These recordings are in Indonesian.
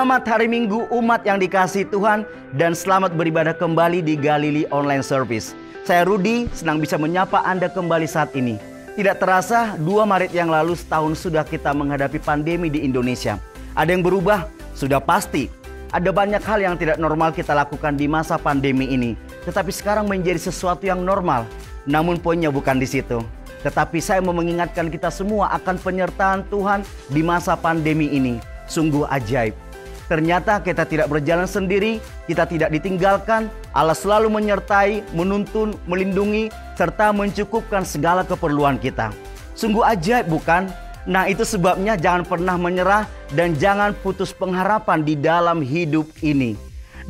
Selamat hari Minggu umat yang dikasihi Tuhan dan selamat beribadah kembali di Galilei Online Service. Saya Rudi, senang bisa menyapa Anda kembali saat ini. Tidak terasa 2 Maret yang lalu setahun sudah kita menghadapi pandemi di Indonesia. Ada yang berubah? Sudah pasti. Ada banyak hal yang tidak normal kita lakukan di masa pandemi ini. Tetapi sekarang menjadi sesuatu yang normal. Namun poinnya bukan di situ. Tetapi saya mau mengingatkan kita semua akan penyertaan Tuhan di masa pandemi ini. Sungguh ajaib. Ternyata kita tidak berjalan sendiri, kita tidak ditinggalkan. Allah selalu menyertai, menuntun, melindungi, serta mencukupkan segala keperluan kita. Sungguh ajaib bukan? Nah itu sebabnya jangan pernah menyerah dan jangan putus pengharapan di dalam hidup ini.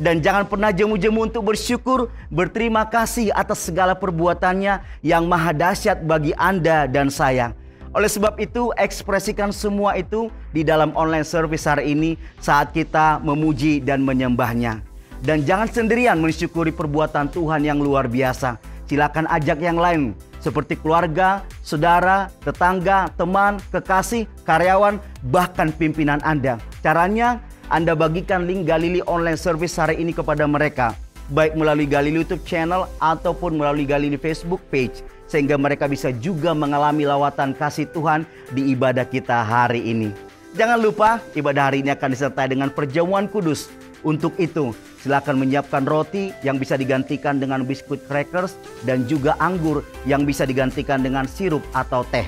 Dan jangan pernah jemu-jemu untuk bersyukur, berterima kasih atas segala perbuatannya yang maha dahsyat bagi Anda dan saya. Oleh sebab itu, ekspresikan semua itu di dalam online service hari ini saat kita memuji dan menyembahnya. Dan jangan sendirian mensyukuri perbuatan Tuhan yang luar biasa. Silakan ajak yang lain seperti keluarga, saudara, tetangga, teman, kekasih, karyawan, bahkan pimpinan Anda. Caranya, Anda bagikan link Galilei Online Service hari ini kepada mereka. Baik melalui Galilei YouTube channel ataupun melalui Galilei Facebook page. Sehingga mereka bisa juga mengalami lawatan kasih Tuhan di ibadah kita hari ini. Jangan lupa ibadah hari ini akan disertai dengan perjamuan kudus. Untuk itu silakan menyiapkan roti yang bisa digantikan dengan biskuit crackers dan juga anggur yang bisa digantikan dengan sirup atau teh.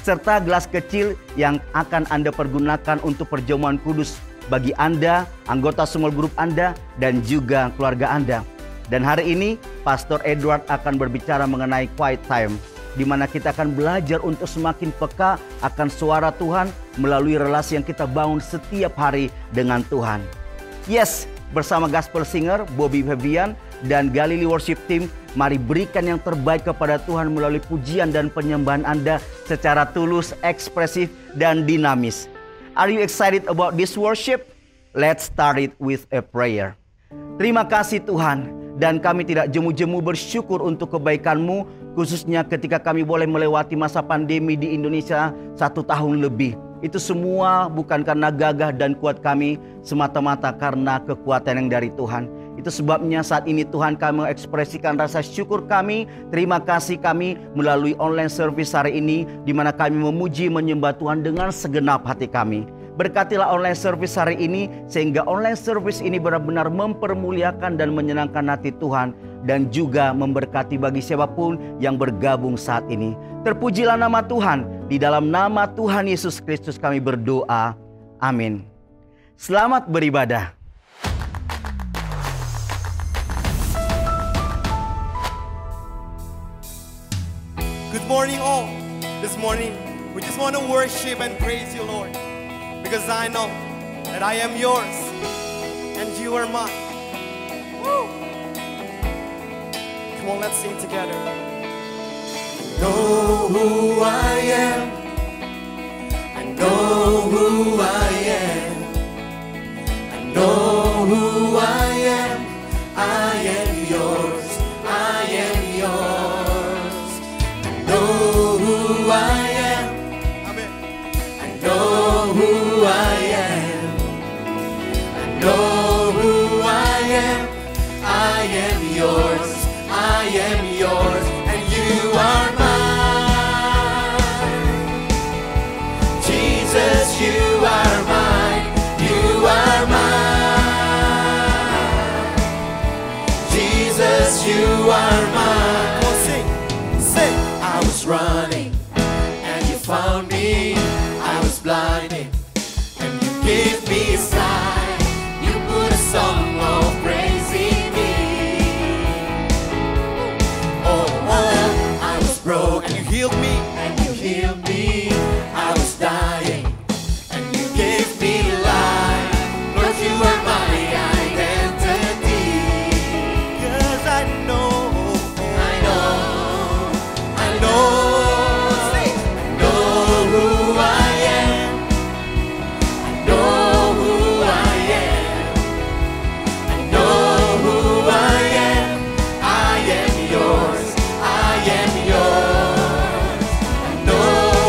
Serta gelas kecil yang akan Anda pergunakan untuk perjamuan kudus bagi Anda, anggota small group Anda dan juga keluarga Anda. Dan hari ini Pastor Edward akan berbicara mengenai quiet time, di mana kita akan belajar untuk semakin peka akan suara Tuhan melalui relasi yang kita bangun setiap hari dengan Tuhan. Yes, bersama gospel singer Bobby Febian dan Galilei Worship Team, mari berikan yang terbaik kepada Tuhan melalui pujian dan penyembahan Anda secara tulus, ekspresif, dan dinamis. Are you excited about this worship? Let's start it with a prayer. Terima kasih Tuhan. Dan kami tidak jemu-jemu bersyukur untuk kebaikan-Mu, khususnya ketika kami boleh melewati masa pandemi di Indonesia 1 tahun lebih. Itu semua bukan karena gagah dan kuat kami, semata-mata karena kekuatan yang dari Tuhan. Itu sebabnya saat ini Tuhan kami mengekspresikan rasa syukur kami, terima kasih kami melalui online service hari ini, di mana kami memuji menyembah Tuhan dengan segenap hati kami. Berkatilah online service hari ini sehingga online service ini benar-benar mempermuliakan dan menyenangkan hati Tuhan dan juga memberkati bagi siapapun yang bergabung saat ini. Terpujilah nama Tuhan. Di dalam nama Tuhan Yesus Kristus kami berdoa. Amin. Selamat beribadah. Good morning all. This morning we just want to worship and praise you, Lord. Because I know that I am yours and you are mine. Woo! Come on, let's sing together. Know who I am. I know who I am. I know who I am. I am yours. I am yours. I know who I am. Amen. I know who I am. I know who I am. I am yours. I am yours. And you are mine. Jesus, you are mine. You are mine. Jesus, you are mine. Come on, sing. Sing. I was running and you found me. I was blinded and you gave me a sign. You put a song of praise in me. Oh, oh, I was broke and you healed me. And you healed me. I was dying and you gave me life. Lord, you are my identity. 'Cause I know. I know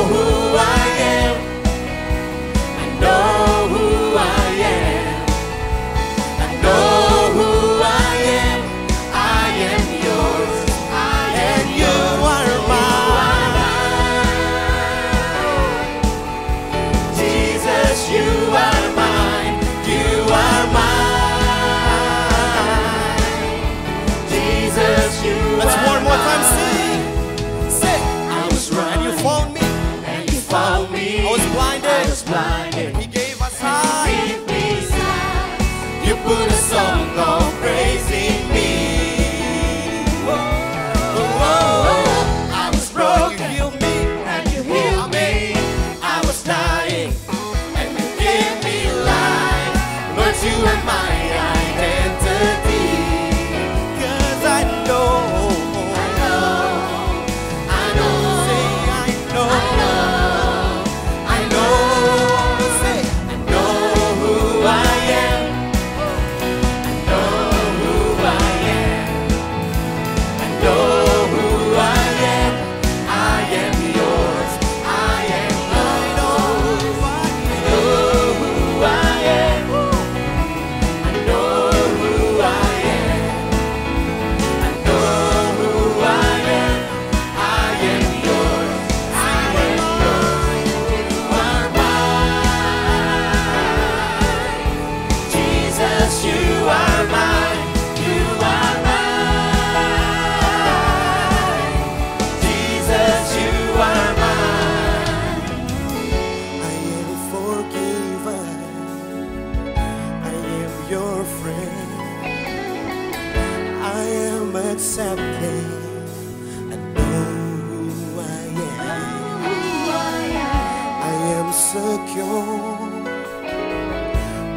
secure,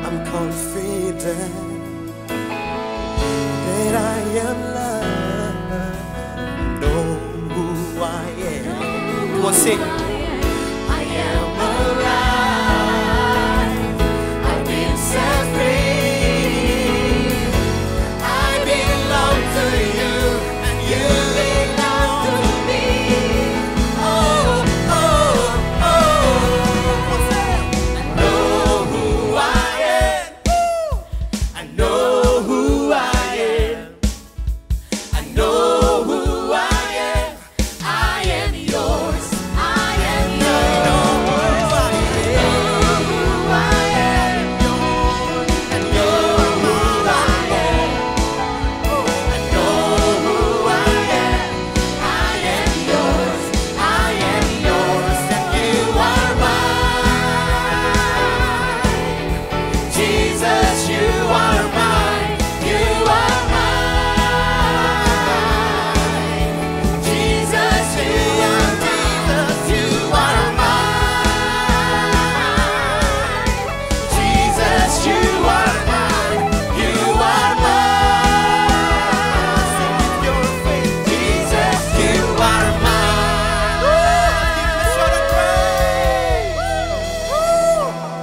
I'm confident that I am loved. Know who I am. Come on, sing. I am alive. I've been set free. I belong to you, and you belong to me. Oh, oh, oh. I know who I am. I know who I am. I know who I am. I am yours. I am yours. I know who I am. I know who I am. I know who I am. I am yours. I am yours, and you are mine. Jesus, you are mine. You are mine. Jesus, you are mine. Jesus, you are mine. You are mine. Your faith. Jesus, you are mine.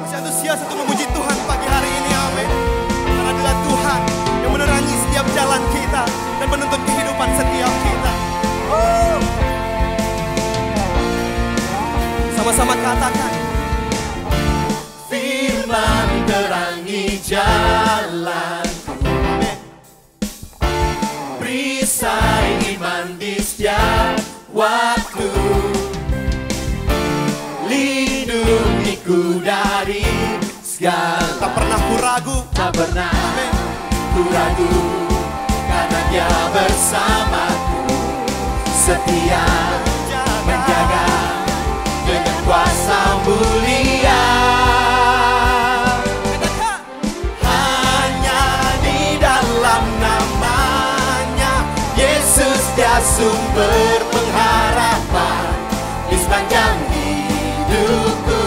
Saya antusias untuk memuji Tuhan pagi hari ini, amin. Karena adalah Tuhan yang menerangi setiap jalan kita dan menuntun kehidupan setiap kita. Sama-sama katakan. Firman terangi jalanku, Amin. perisai iman di setiap waktu, lindungiku dari segala. Tak pernah ku ragu. Tak pernah Amin. ku ragu, karena Dia bersamaku, setia menjaga dengan kuasa mulia. Hanya di dalam namanya Yesus, Dia sumber pengharapan di sepanjang hidupku.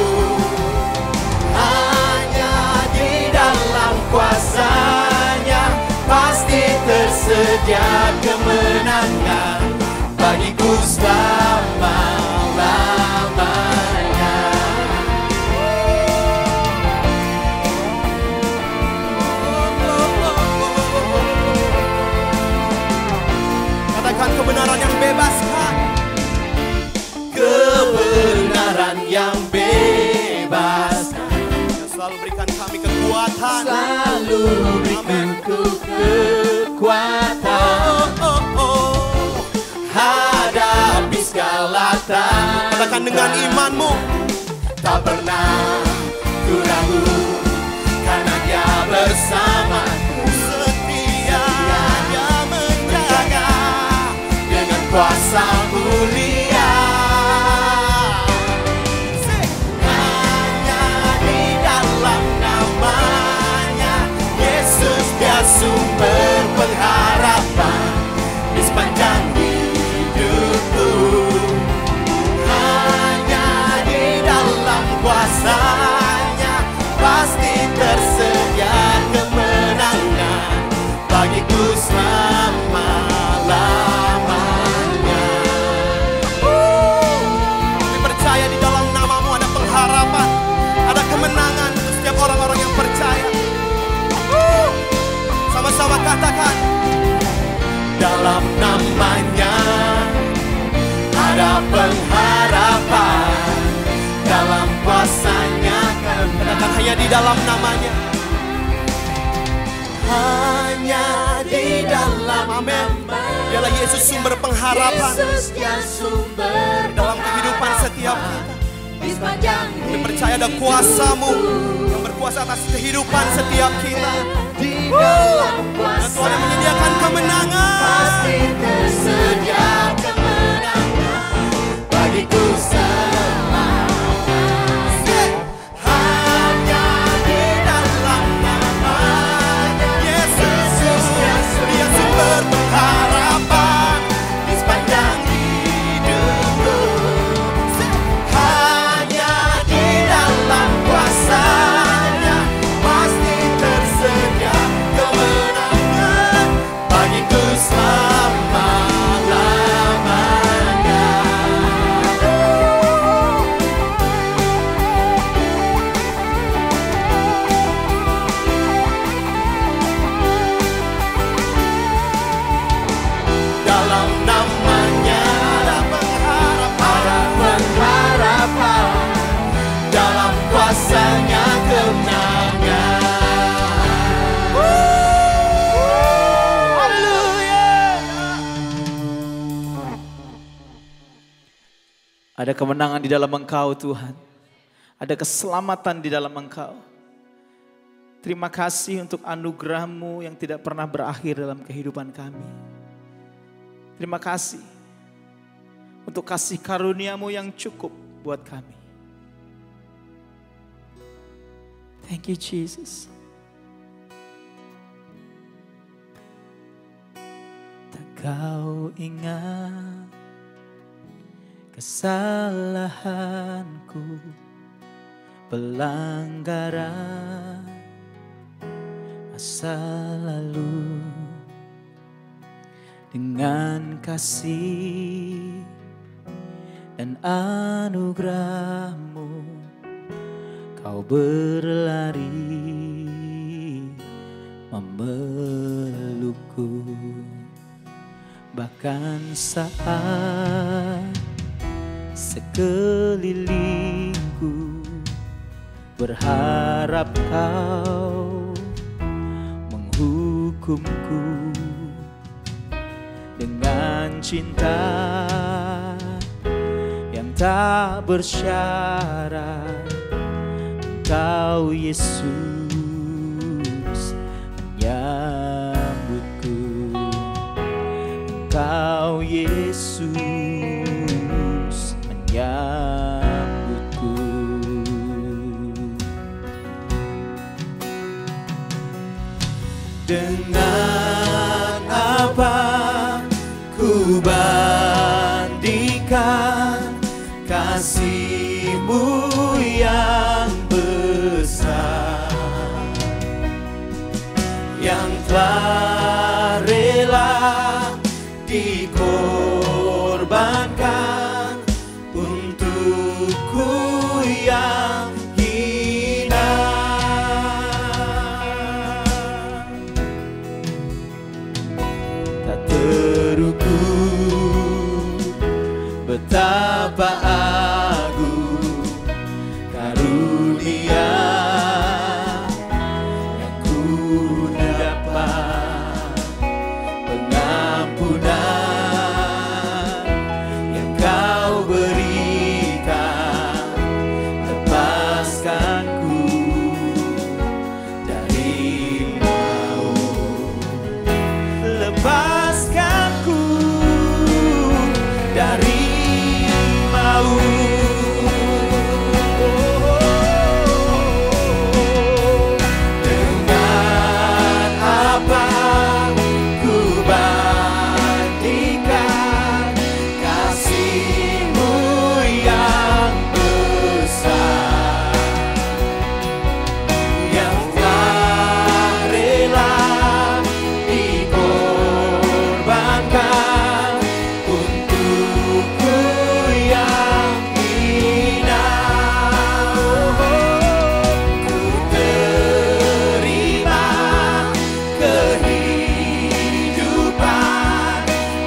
Hanya di dalam kuasa-Nya pasti tersedia kemenangan bagiku selama-lamanya. Katakan kebenaran yang bebaskan. Kebenaran yang bebas Yang selalu berikan kami kekuatan. selalu berikanku kekuatan hadapi segala tantangan. Katakan dengan imanmu. Tak pernah ku ragu, karena Dia bersamaku, Setia Dia menjaga. dengan kuasa mulia. Hanya di dalam namanya Yesus, Dia sumber pengharapan di sepanjang hidupku. Hanya di dalam kuasa-Nya pasti tersedia kemenangan bagiku selama-lamanya. Kami percaya di dalam namamu ada pengharapan, ada kemenangan untuk setiap orang-orang yang percaya. Sama-sama katakan. Dalam namanya ada pengharapan, dalam kuasa-Nya Katakan hanya di dalam namanya. hanya di dalam Amin. Dialah Yesus sumber pengharapan Yesus, Dia sumber dalam kehidupan setiap kita. di sepanjang Kami percaya ada kuasa-Mu yang berkuasa atas kehidupan setiap kita. di dalam Dan kuasa Tuhan yang menyediakan kemenangan. pasti tersedia kemenangan bagiku selama. Hanya di dalam namanya Yesus, Dia Dia sumber pengharapan. di sepanjang hidupku. Hanya di dalam Ada kemenangan di dalam Engkau Tuhan. Ada keselamatan di dalam Engkau. Terima kasih untuk anugerah-Mu yang tidak pernah berakhir dalam kehidupan kami. Terima kasih untuk kasih karunia-Mu yang cukup buat kami. Thank you Jesus. Tak kau ingat kesalahanku, pelanggaran masa lalu. Dengan kasih dan anugerah-Mu, Kau berlari memelukku. Bahkan saat sekelilingku berharap Kau menghukumku, dengan cinta yang tak bersyarat, Engkau Yesus menyambutku. Engkau Yesus menyambutku. Dengan apa ku bandingkan kasih-Mu yang besar, yang telah rela dikorbankan untukku yang hina. Tak terukur betapa agung karunia yang ku dapat, pengampunan yang Kau berikan, lepaskanku dari maut, lepaskanku dari maut. Dengan apa ku bandingkan kasih-Mu yang besar, yang telah rela dikorbankan untukku yang hina. Ku terima kehidupan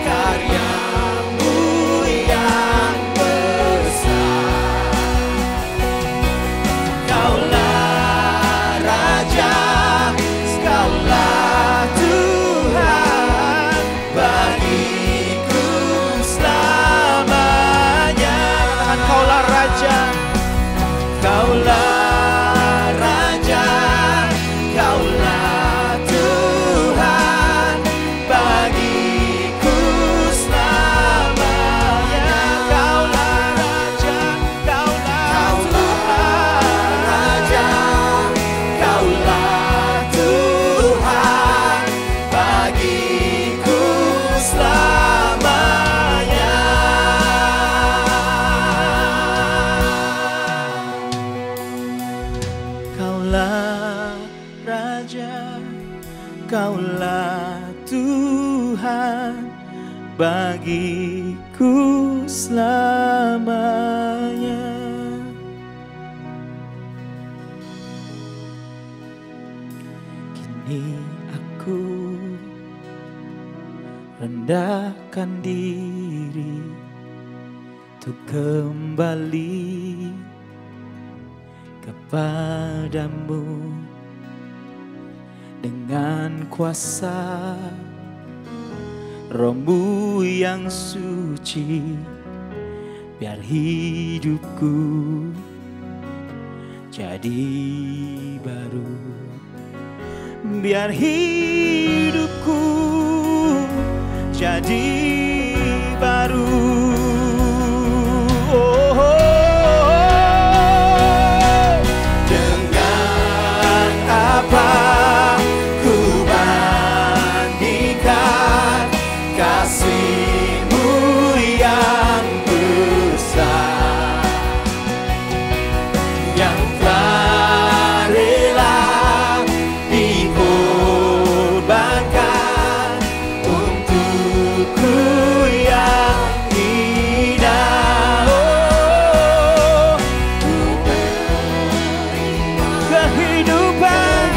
karya-Mu yang besar. Kaulah Raja, Kaulah Tuhan bagiku selamanya. Kaulah Raja, Kaulah Raja, Kaulah Tuhan bagiku selamanya. Kaulah Raja, Kaulah Raja, Kaulah Tuhan bagiku selamanya. Kaulah Raja, Kaulah Tuhan bagiku selamanya. Kini aku rendahkan diri untuk kembali kepadamu dengan kuasa Roh-Mu yang suci biar hidupku jadi baru. Biar hidupku jadi baru. Oh, oh, oh. Dengan apa ku bandingkan kasih-Mu yang besar, yang telah rela dikorbankan untukku yang indah. Oh, kehidupan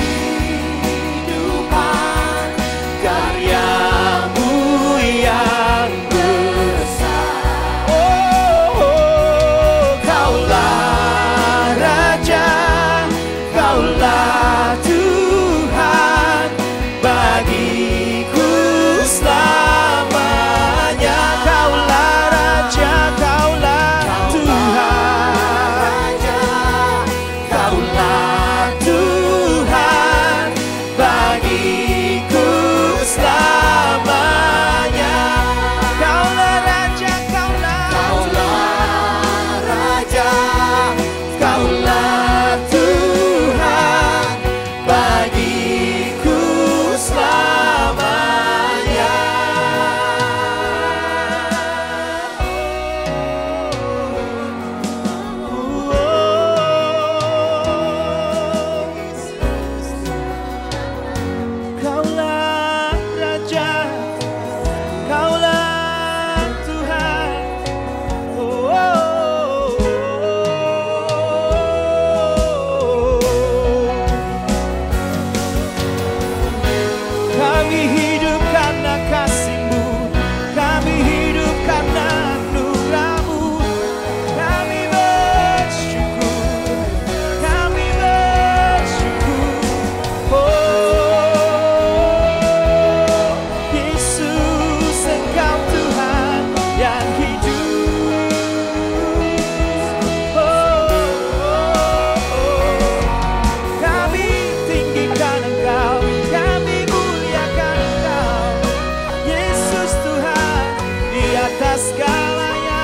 karya-Mu yang besar. Oh, Kaulah Raja, Kaulah Tuhan bagiku selamanya. Kaulah Raja, Kaulah Tuhan, Kaulah Tuhan bagiku selamanya. Kaulah Raja, Kaulah Tuhan bagiku selamanya. Kaulah Raja, Kaulah Tuhan. Kami hidup karena kasih-Mu, kami hidup karena anugerah-Mu. Kami bersyukur, kami bersyukur. Oh, Yesus, Engkau Tuhan yang hidup. Kami tinggikan Engkau, kami muliakan Engkau, Yesus Tuhan di atas segalanya.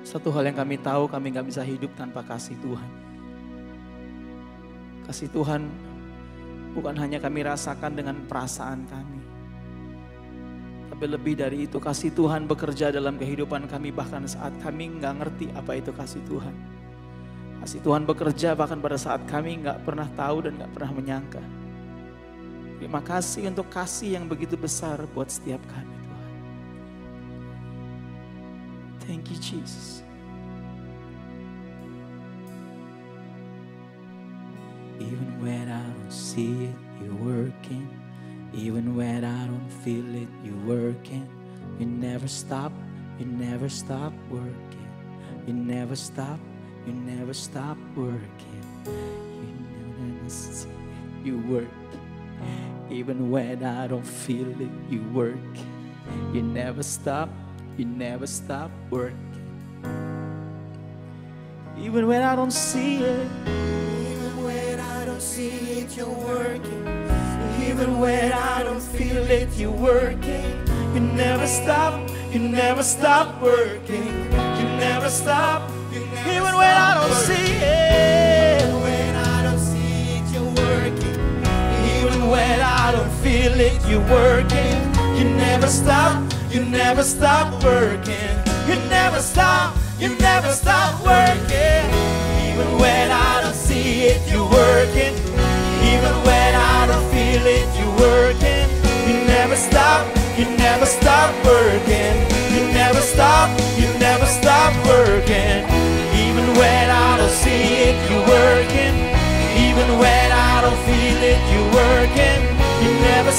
Satu hal yang kami tahu, kami nggak bisa hidup tanpa kasih Tuhan. Kasih Tuhan bukan hanya kami rasakan dengan perasaan kami, tapi lebih dari itu kasih Tuhan bekerja dalam kehidupan kami bahkan saat kami nggak ngerti apa itu kasih Tuhan. Kasih Tuhan bekerja bahkan pada saat kami nggak pernah tahu dan nggak pernah menyangka. Terima kasih untuk kasih yang begitu besar buat setiap kami, Tuhan. Thank you, Jesus. Even when I don't see it, you're working. Even when I don't feel it, you're working. You never stop working. You never stop working. You never see it, you work. Even when I don't feel it, you work. You never stop working. Even when I don't see it, see it, you're working. Even when I don't feel it, you're working. You never stop working. You never stop. Even when I don't see it. Even when I don't see it, you're working. Even when I don't feel it, you're working. You never stop working. You never stop working. Even when I don't see it, you're working. Even when I don't feel it, you're working. You never stop working. You never stop working. Even when I don't see it, you're working. Even when I don't feel it, you're working. You never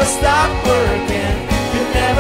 stop working. You never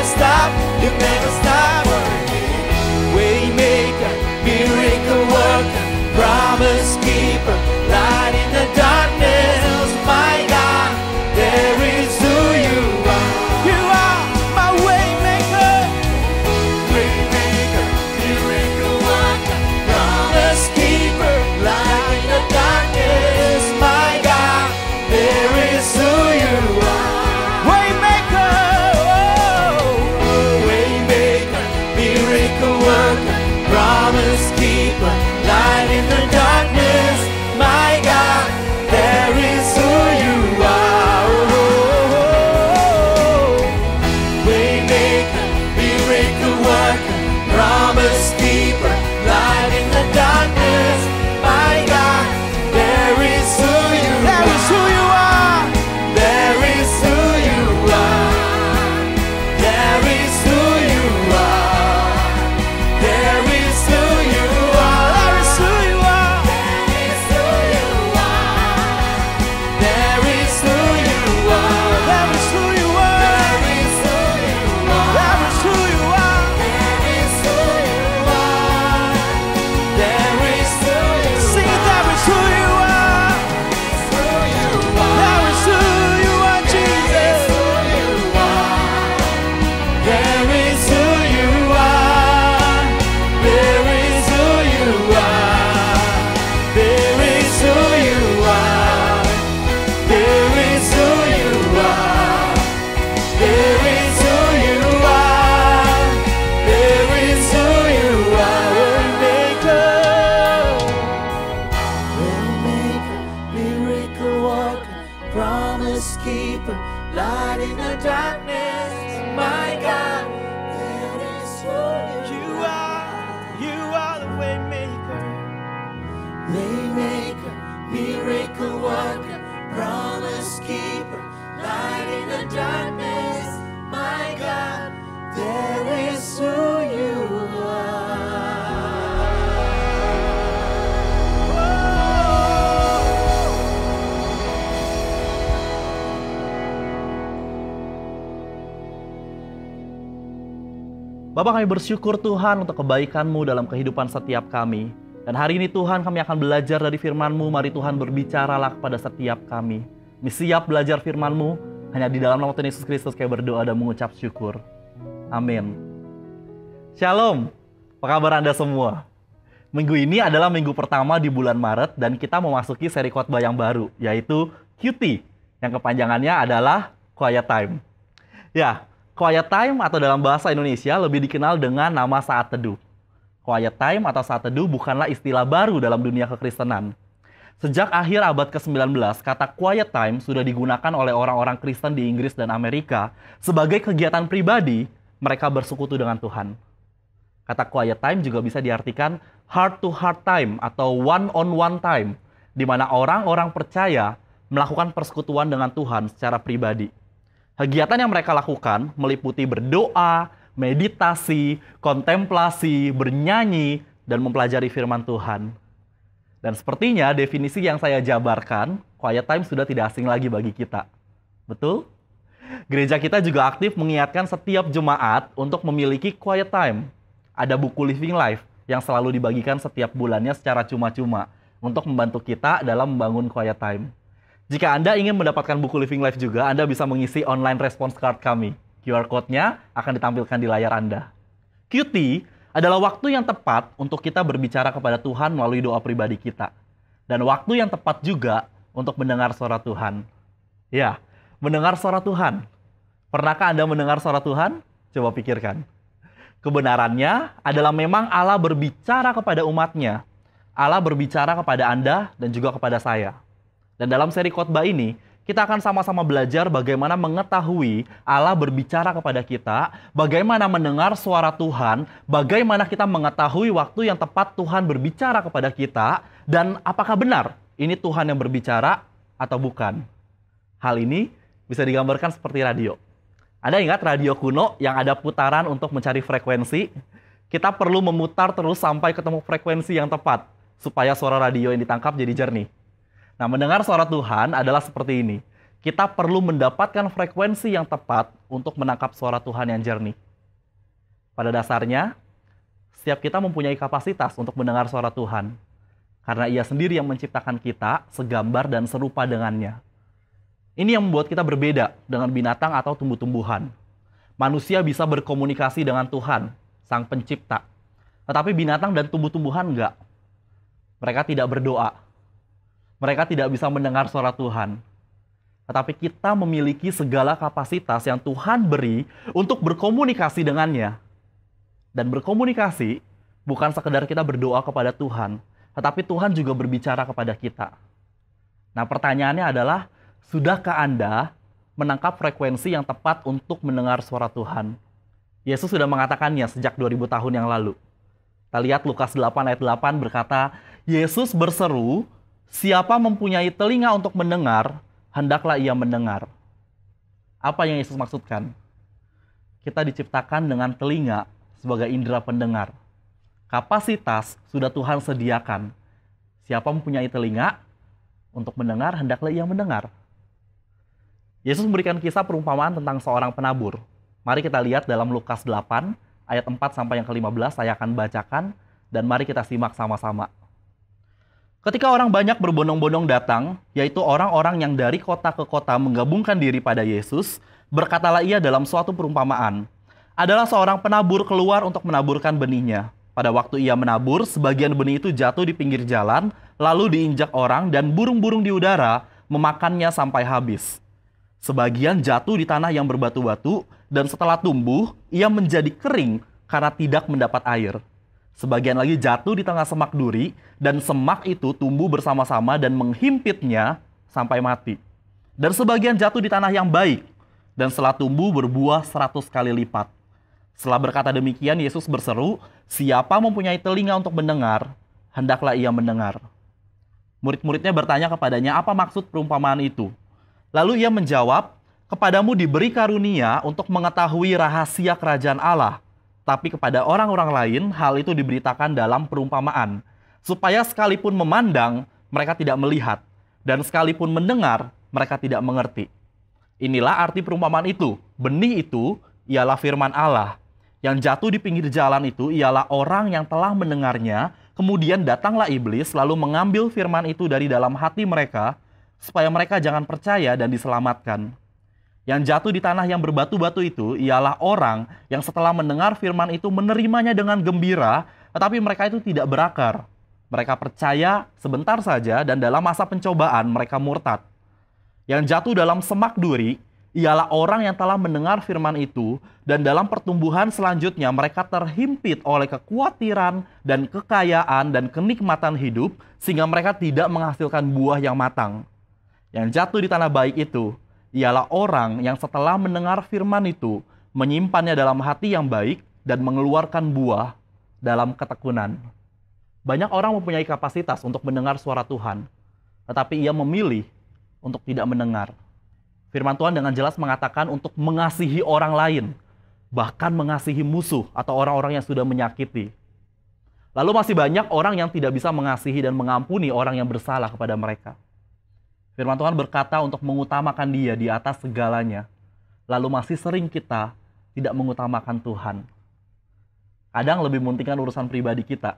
There is who you Bapa, kami bersyukur Tuhan untuk kebaikan-Mu dalam kehidupan setiap kami. Dan hari ini Tuhan kami akan belajar dari firman-Mu. Mari Tuhan berbicaralah kepada setiap kami. Kami siap belajar firman-Mu. Hanya di dalam nama Tuhan Yesus Kristus kami berdoa dan mengucap syukur. Amin. Shalom. Apa kabar Anda semua? Minggu ini adalah minggu pertama di bulan Maret dan kita memasuki seri khotbah yang baru, yaitu QT, yang kepanjangannya adalah Quiet Time. Ya, Quiet Time atau dalam bahasa Indonesia lebih dikenal dengan nama saat teduh. Quiet Time atau saat teduh bukanlah istilah baru dalam dunia kekristenan. Sejak akhir abad ke-19, kata Quiet Time sudah digunakan oleh orang-orang Kristen di Inggris dan Amerika sebagai kegiatan pribadi mereka bersekutu dengan Tuhan. Kata Quiet Time juga bisa diartikan heart-to-heart time atau one-on-one time, di mana orang-orang percaya melakukan persekutuan dengan Tuhan secara pribadi. Kegiatan yang mereka lakukan meliputi berdoa, meditasi, kontemplasi, bernyanyi, dan mempelajari firman Tuhan. Dan sepertinya definisi yang saya jabarkan, quiet time sudah tidak asing lagi bagi kita. Betul? Gereja kita juga aktif mengingatkan setiap jemaat untuk memiliki quiet time. Ada buku Living Life yang selalu dibagikan setiap bulannya secara cuma-cuma untuk membantu kita dalam membangun quiet time. Jika Anda ingin mendapatkan buku Living Life juga, Anda bisa mengisi online response card kami. QR code-nya akan ditampilkan di layar Anda. QT adalah waktu yang tepat untuk kita berbicara kepada Tuhan melalui doa pribadi kita. Dan waktu yang tepat juga untuk mendengar suara Tuhan. Ya, mendengar suara Tuhan. Pernahkah Anda mendengar suara Tuhan? Coba pikirkan. Kebenarannya adalah memang Allah berbicara kepada umatnya. Allah berbicara kepada Anda dan juga kepada saya. Dan dalam seri khotbah ini, kita akan sama-sama belajar bagaimana mengetahui Allah berbicara kepada kita, bagaimana mendengar suara Tuhan, bagaimana kita mengetahui waktu yang tepat Tuhan berbicara kepada kita, dan apakah benar ini Tuhan yang berbicara atau bukan. Hal ini bisa digambarkan seperti radio. Anda ingat radio kuno yang ada putaran untuk mencari frekuensi? Kita perlu memutar terus sampai ketemu frekuensi yang tepat, supaya suara radio yang ditangkap jadi jernih. Nah, mendengar suara Tuhan adalah seperti ini. Kita perlu mendapatkan frekuensi yang tepat untuk menangkap suara Tuhan yang jernih. Pada dasarnya, setiap kita mempunyai kapasitas untuk mendengar suara Tuhan. Karena Ia sendiri yang menciptakan kita segambar dan serupa dengannya. Ini yang membuat kita berbeda dengan binatang atau tumbuh-tumbuhan. Manusia bisa berkomunikasi dengan Tuhan, Sang Pencipta. Tetapi binatang dan tumbuh-tumbuhan enggak. Mereka tidak berdoa. Mereka tidak bisa mendengar suara Tuhan. Tetapi kita memiliki segala kapasitas yang Tuhan beri untuk berkomunikasi dengannya. Dan berkomunikasi bukan sekedar kita berdoa kepada Tuhan, tetapi Tuhan juga berbicara kepada kita. Nah, pertanyaannya adalah, sudahkah Anda menangkap frekuensi yang tepat untuk mendengar suara Tuhan? Yesus sudah mengatakannya sejak 2000 tahun yang lalu. Kita lihat Lukas 8 ayat 8 berkata, Yesus berseru, siapa mempunyai telinga untuk mendengar, hendaklah ia mendengar. Apa yang Yesus maksudkan? Kita diciptakan dengan telinga sebagai indera pendengar. Kapasitas sudah Tuhan sediakan. Siapa mempunyai telinga untuk mendengar, hendaklah ia mendengar. Yesus memberikan kisah perumpamaan tentang seorang penabur. Mari kita lihat dalam Lukas 8 ayat 4 sampai yang ke-15, saya akan bacakan dan mari kita simak sama-sama. Ketika orang banyak berbondong-bondong datang, yaitu orang-orang yang dari kota ke kota menggabungkan diri pada Yesus, berkatalah ia dalam suatu perumpamaan. Adalah seorang penabur keluar untuk menaburkan benihnya. Pada waktu ia menabur, sebagian benih itu jatuh di pinggir jalan, lalu diinjak orang dan burung-burung di udara memakannya sampai habis. Sebagian jatuh di tanah yang berbatu-batu, dan setelah tumbuh, ia menjadi kering karena tidak mendapat air. Sebagian lagi jatuh di tengah semak duri, dan semak itu tumbuh bersama-sama dan menghimpitnya sampai mati. Dan sebagian jatuh di tanah yang baik, dan setelah tumbuh berbuah 100 kali lipat. Setelah berkata demikian, Yesus berseru, siapa mempunyai telinga untuk mendengar, hendaklah ia mendengar. Murid-muridnya bertanya kepadanya, apa maksud perumpamaan itu? Lalu ia menjawab, Kepadamu diberi karunia untuk mengetahui rahasia kerajaan Allah, tapi kepada orang-orang lain hal itu diberitakan dalam perumpamaan, supaya sekalipun memandang, mereka tidak melihat, dan sekalipun mendengar, mereka tidak mengerti. Inilah arti perumpamaan itu. Benih itu ialah firman Allah. Yang jatuh di pinggir jalan itu ialah orang yang telah mendengarnya, kemudian datanglah iblis lalu mengambil firman itu dari dalam hati mereka, supaya mereka jangan percaya dan diselamatkan. Yang jatuh di tanah yang berbatu-batu itu ialah orang yang setelah mendengar firman itu menerimanya dengan gembira, tetapi mereka itu tidak berakar. Mereka percaya sebentar saja dan dalam masa pencobaan mereka murtad. Yang jatuh dalam semak duri ialah orang yang telah mendengar firman itu dan dalam pertumbuhan selanjutnya mereka terhimpit oleh kekhawatiran dan kekayaan dan kenikmatan hidup sehingga mereka tidak menghasilkan buah yang matang. Yang jatuh di tanah baik itu ialah orang yang setelah mendengar firman itu menyimpannya dalam hati yang baik dan mengeluarkan buah dalam ketekunan. Banyak orang mempunyai kapasitas untuk mendengar suara Tuhan, tetapi ia memilih untuk tidak mendengar. Firman Tuhan dengan jelas mengatakan untuk mengasihi orang lain, bahkan mengasihi musuh atau orang-orang yang sudah menyakiti. Lalu masih banyak orang yang tidak bisa mengasihi dan mengampuni orang yang bersalah kepada mereka. Firman Tuhan berkata untuk mengutamakan Dia di atas segalanya. Lalu masih sering kita tidak mengutamakan Tuhan. Kadang lebih mementingkan urusan pribadi kita,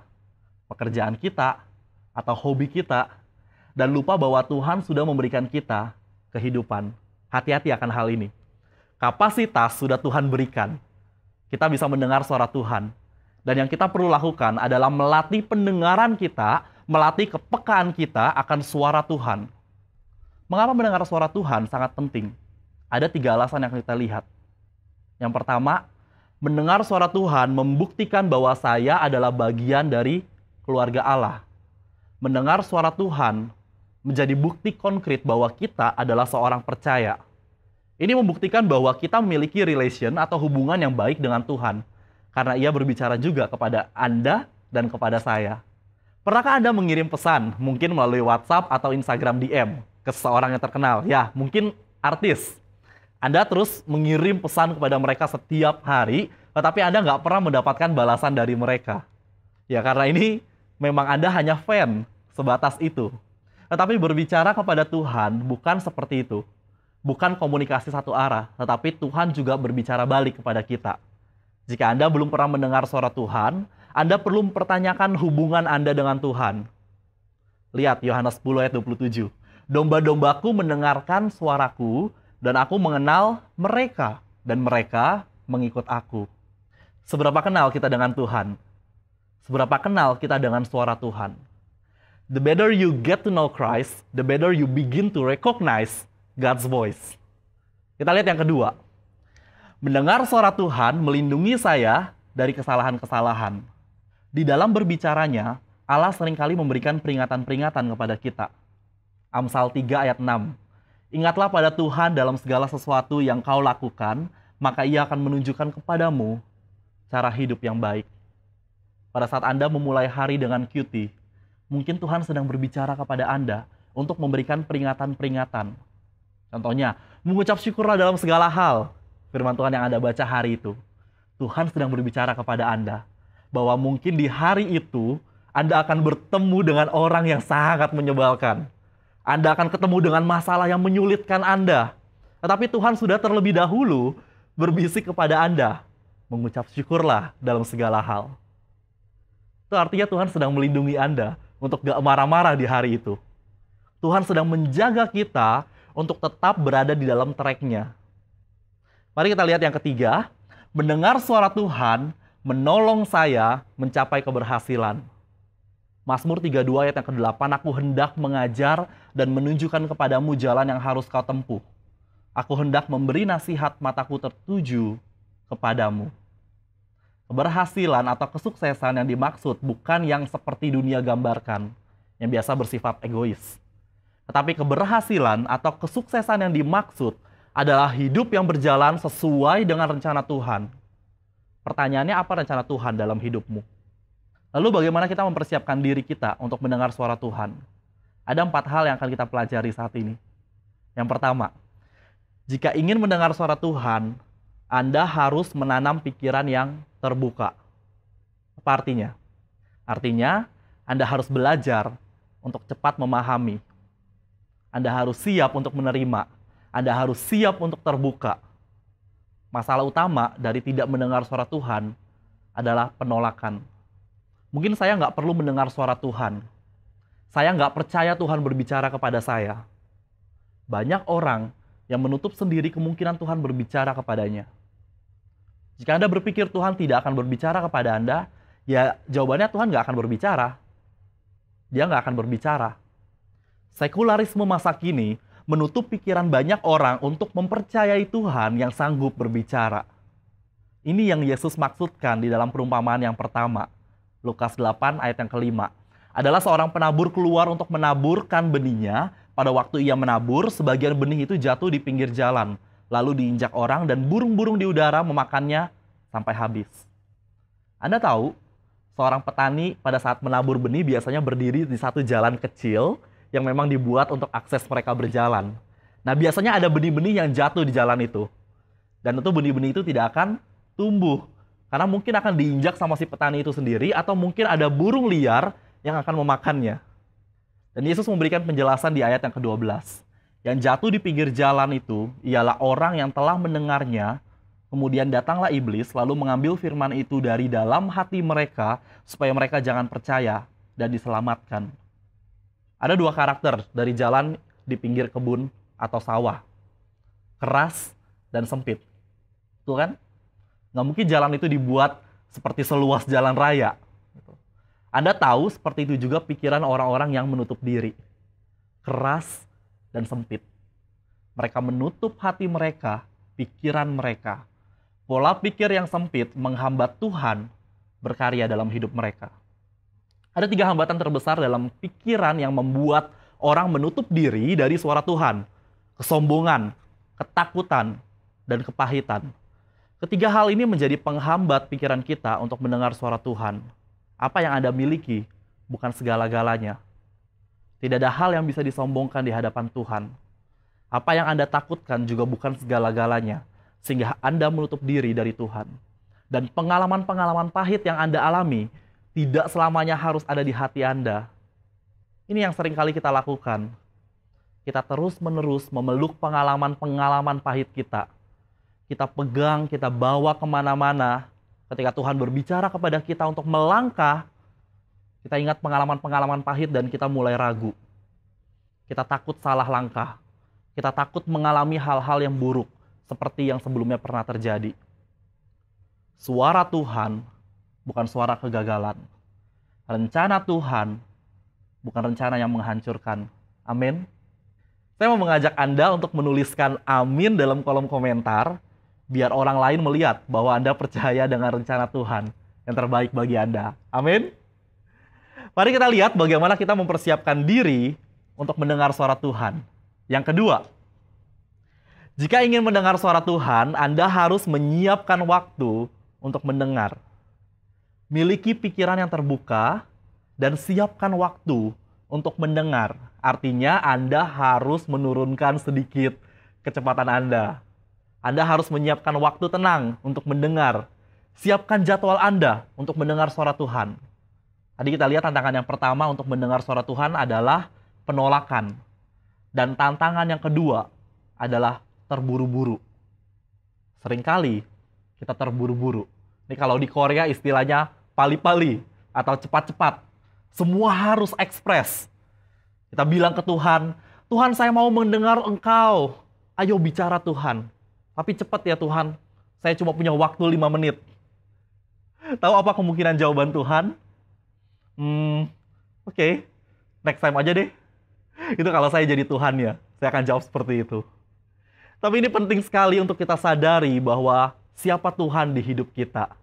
pekerjaan kita, atau hobi kita, dan lupa bahwa Tuhan sudah memberikan kita kehidupan. Hati-hati akan hal ini. Kapasitas sudah Tuhan berikan. Kita bisa mendengar suara Tuhan. Dan yang kita perlu lakukan adalah melatih pendengaran kita, melatih kepekaan kita akan suara Tuhan. Mengapa mendengar suara Tuhan sangat penting? Ada 3 alasan yang kita lihat. Yang pertama, mendengar suara Tuhan membuktikan bahwa saya adalah bagian dari keluarga Allah. Mendengar suara Tuhan menjadi bukti konkret bahwa kita adalah seorang percaya. Ini membuktikan bahwa kita memiliki relation atau hubungan yang baik dengan Tuhan. Karena Ia berbicara juga kepada Anda dan kepada saya. Pernahkah Anda mengirim pesan, mungkin melalui WhatsApp atau Instagram DM, ke seseorang yang terkenal? Ya, mungkin artis. Anda terus mengirim pesan kepada mereka setiap hari, tetapi Anda nggak pernah mendapatkan balasan dari mereka. Ya, karena ini memang Anda hanya fan, sebatas itu. Tetapi berbicara kepada Tuhan bukan seperti itu. Bukan komunikasi satu arah, tetapi Tuhan juga berbicara balik kepada kita. Jika Anda belum pernah mendengar suara Tuhan, Anda perlu mempertanyakan hubungan Anda dengan Tuhan. Lihat Yohanes 10 ayat 27. Domba-dombaku mendengarkan suaraku, dan aku mengenal mereka, dan mereka mengikut aku. Seberapa kenal kita dengan Tuhan? Seberapa kenal kita dengan suara Tuhan? The better you get to know Christ, the better you begin to recognize God's voice. Kita lihat yang kedua. Mendengar suara Tuhan melindungi saya dari kesalahan-kesalahan. Di dalam berbicaranya, Allah seringkali memberikan peringatan-peringatan kepada kita. Amsal 3 ayat 6. Ingatlah pada Tuhan dalam segala sesuatu yang kau lakukan, maka Ia akan menunjukkan kepadamu cara hidup yang baik. Pada saat Anda memulai hari dengan cutie, mungkin Tuhan sedang berbicara kepada Anda untuk memberikan peringatan-peringatan. Contohnya, mengucap syukurlah dalam segala hal. Firman Tuhan yang Anda baca hari itu. Tuhan sedang berbicara kepada Anda bahwa mungkin di hari itu Anda akan bertemu dengan orang yang sangat menyebalkan. Anda akan ketemu dengan masalah yang menyulitkan Anda. Tetapi Tuhan sudah terlebih dahulu berbisik kepada Anda. Mengucap syukurlah dalam segala hal. Itu artinya Tuhan sedang melindungi Anda untuk gak marah-marah di hari itu. Tuhan sedang menjaga kita untuk tetap berada di dalam track-nya. Mari kita lihat yang ketiga. Mendengar suara Tuhan menolong saya mencapai keberhasilan. Mazmur 32 ayat yang ke-8, aku hendak mengajar dan menunjukkan kepadamu jalan yang harus kau tempuh. Aku hendak memberi nasihat, mataku tertuju kepadamu. Keberhasilan atau kesuksesan yang dimaksud bukan yang seperti dunia gambarkan, yang biasa bersifat egois. Tetapi keberhasilan atau kesuksesan yang dimaksud adalah hidup yang berjalan sesuai dengan rencana Tuhan. Pertanyaannya, apa rencana Tuhan dalam hidupmu? Lalu bagaimana kita mempersiapkan diri kita untuk mendengar suara Tuhan? Ada 4 hal yang akan kita pelajari saat ini. Yang pertama, Jika ingin mendengar suara Tuhan, Anda harus menanam pikiran yang terbuka. Apa artinya? Artinya, Anda harus belajar untuk cepat memahami. Anda harus siap untuk menerima. Anda harus siap untuk terbuka. Masalah utama dari tidak mendengar suara Tuhan adalah penolakan. Mungkin saya nggak perlu mendengar suara Tuhan. Saya nggak percaya Tuhan berbicara kepada saya. Banyak orang yang menutup sendiri kemungkinan Tuhan berbicara kepadanya. Jika Anda berpikir Tuhan tidak akan berbicara kepada Anda, ya jawabannya Tuhan nggak akan berbicara. Dia nggak akan berbicara. Sekularisme masa kini menutup pikiran banyak orang untuk mempercayai Tuhan yang sanggup berbicara. Ini yang Yesus maksudkan di dalam perumpamaan yang pertama. Lukas 8 ayat yang kelima. Adalah seorang penabur keluar untuk menaburkan benihnya. Pada waktu ia menabur, sebagian benih itu jatuh di pinggir jalan. Lalu diinjak orang dan burung-burung di udara memakannya sampai habis. Anda tahu, seorang petani pada saat menabur benih biasanya berdiri di satu jalan kecil yang memang dibuat untuk akses mereka berjalan. Nah, biasanya ada benih-benih yang jatuh di jalan itu. Dan tentu benih-benih itu tidak akan tumbuh. Karena mungkin akan diinjak sama si petani itu sendiri, atau mungkin ada burung liar yang akan memakannya. Dan Yesus memberikan penjelasan di ayat yang ke-12. Yang jatuh di pinggir jalan itu ialah orang yang telah mendengarnya, kemudian datanglah iblis lalu mengambil firman itu dari dalam hati mereka supaya mereka jangan percaya dan diselamatkan. Ada dua karakter dari jalan di pinggir kebun atau sawah. Keras dan sempit. Tuh kan? Nggak mungkin jalan itu dibuat seperti seluas jalan raya. Anda tahu seperti itu juga pikiran orang-orang yang menutup diri. Keras dan sempit. Mereka menutup hati mereka, pikiran mereka. Pola pikir yang sempit menghambat Tuhan berkarya dalam hidup mereka. Ada 3 hambatan terbesar dalam pikiran yang membuat orang menutup diri dari suara Tuhan. Kesombongan, ketakutan, dan kepahitan. Ketiga hal ini menjadi penghambat pikiran kita untuk mendengar suara Tuhan. Apa yang Anda miliki bukan segala-galanya. Tidak ada hal yang bisa disombongkan di hadapan Tuhan. Apa yang Anda takutkan juga bukan segala-galanya, sehingga Anda menutup diri dari Tuhan. Dan pengalaman-pengalaman pahit yang Anda alami tidak selamanya harus ada di hati Anda. Ini yang sering kali kita lakukan. Kita terus-menerus memeluk pengalaman-pengalaman pahit kita. Kita pegang, kita bawa kemana-mana. Ketika Tuhan berbicara kepada kita untuk melangkah, kita ingat pengalaman-pengalaman pahit dan kita mulai ragu. Kita takut salah langkah. Kita takut mengalami hal-hal yang buruk seperti yang sebelumnya pernah terjadi. Suara Tuhan bukan suara kegagalan. Rencana Tuhan bukan rencana yang menghancurkan. Amin. Saya mau mengajak Anda untuk menuliskan amin dalam kolom komentar, biar orang lain melihat bahwa Anda percaya dengan rencana Tuhan yang terbaik bagi Anda. Amin. Mari kita lihat bagaimana kita mempersiapkan diri untuk mendengar suara Tuhan. Yang kedua, jika ingin mendengar suara Tuhan, Anda harus menyiapkan waktu untuk mendengar. Miliki pikiran yang terbuka dan siapkan waktu untuk mendengar. Artinya Anda harus menurunkan sedikit kecepatan Anda. Anda harus menyiapkan waktu tenang untuk mendengar. Siapkan jadwal Anda untuk mendengar suara Tuhan. Tadi kita lihat tantangan yang pertama untuk mendengar suara Tuhan adalah penolakan. Dan tantangan yang kedua adalah terburu-buru. Seringkali kita terburu-buru. Ini kalau di Korea istilahnya pali-pali atau cepat-cepat. Semua harus ekspres. Kita bilang ke Tuhan, Tuhan saya mau mendengar Engkau. Ayo bicara Tuhan. Tapi cepat ya Tuhan, saya cuma punya waktu 5 menit. Tahu apa kemungkinan jawaban Tuhan? Oke, next time aja deh. Itu kalau saya jadi Tuhan ya, saya akan jawab seperti itu. Tapi ini penting sekali untuk kita sadari bahwa siapa Tuhan di hidup kita.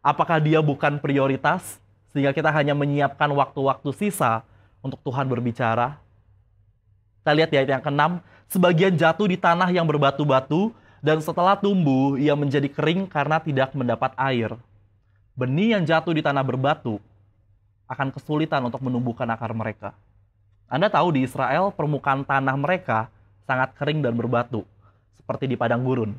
Apakah Dia bukan prioritas, sehingga kita hanya menyiapkan waktu-waktu sisa untuk Tuhan berbicara? Kita lihat di ayat yang ke-6, sebagian jatuh di tanah yang berbatu-batu, dan setelah tumbuh, ia menjadi kering karena tidak mendapat air. Benih yang jatuh di tanah berbatu akan kesulitan untuk menumbuhkan akar mereka. Anda tahu di Israel, permukaan tanah mereka sangat kering dan berbatu. seperti di padang gurun.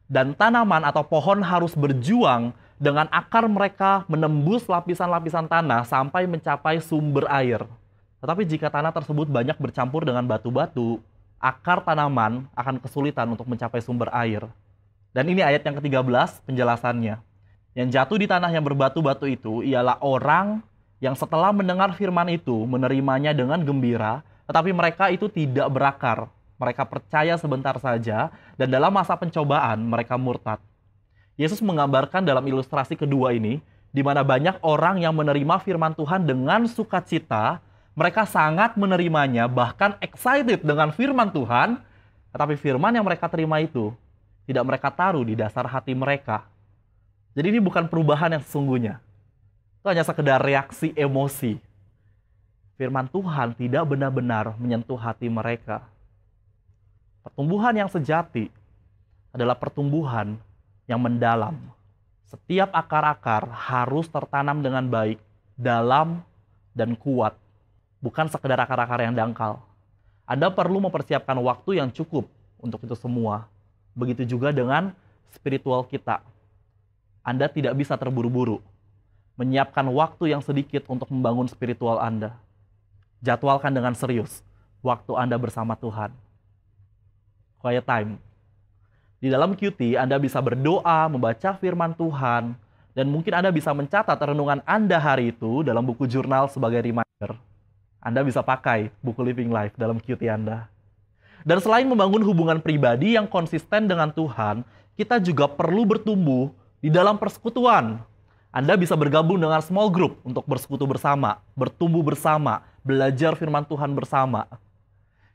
Dan tanaman atau pohon harus berjuang dengan akar mereka menembus lapisan-lapisan tanah sampai mencapai sumber air. Tetapi jika tanah tersebut banyak bercampur dengan batu-batu, akar tanaman akan kesulitan untuk mencapai sumber air. Dan ini ayat yang ke-13 penjelasannya. Yang jatuh di tanah yang berbatu-batu itu ialah orang yang setelah mendengar firman itu menerimanya dengan gembira, tetapi mereka itu tidak berakar. Mereka percaya sebentar saja, dan dalam masa pencobaan mereka murtad. Yesus menggambarkan dalam ilustrasi kedua ini, di mana banyak orang yang menerima firman Tuhan dengan sukacita, mereka sangat menerimanya, bahkan excited dengan firman Tuhan, tetapi firman yang mereka terima itu tidak mereka taruh di dasar hati mereka. Jadi ini bukan perubahan yang sesungguhnya. Itu hanya sekedar reaksi emosi. Firman Tuhan tidak benar-benar menyentuh hati mereka. Pertumbuhan yang sejati adalah pertumbuhan yang mendalam. Setiap akar-akar harus tertanam dengan baik, dalam, dan kuat. Bukan sekedar akar-akar yang dangkal. Anda perlu mempersiapkan waktu yang cukup untuk itu semua. Begitu juga dengan spiritual kita. Anda tidak bisa terburu-buru. Menyiapkan waktu yang sedikit untuk membangun spiritual Anda. Jadwalkan dengan serius waktu Anda bersama Tuhan. Quiet time. Di dalam QT, Anda bisa berdoa, membaca firman Tuhan, dan mungkin Anda bisa mencatat renungan Anda hari itu dalam buku jurnal sebagai reminder. Anda bisa pakai buku Living Life dalam QT Anda. Dan selain membangun hubungan pribadi yang konsisten dengan Tuhan, kita juga perlu bertumbuh di dalam persekutuan. Anda bisa bergabung dengan small group untuk bersekutu bersama, bertumbuh bersama, belajar firman Tuhan bersama.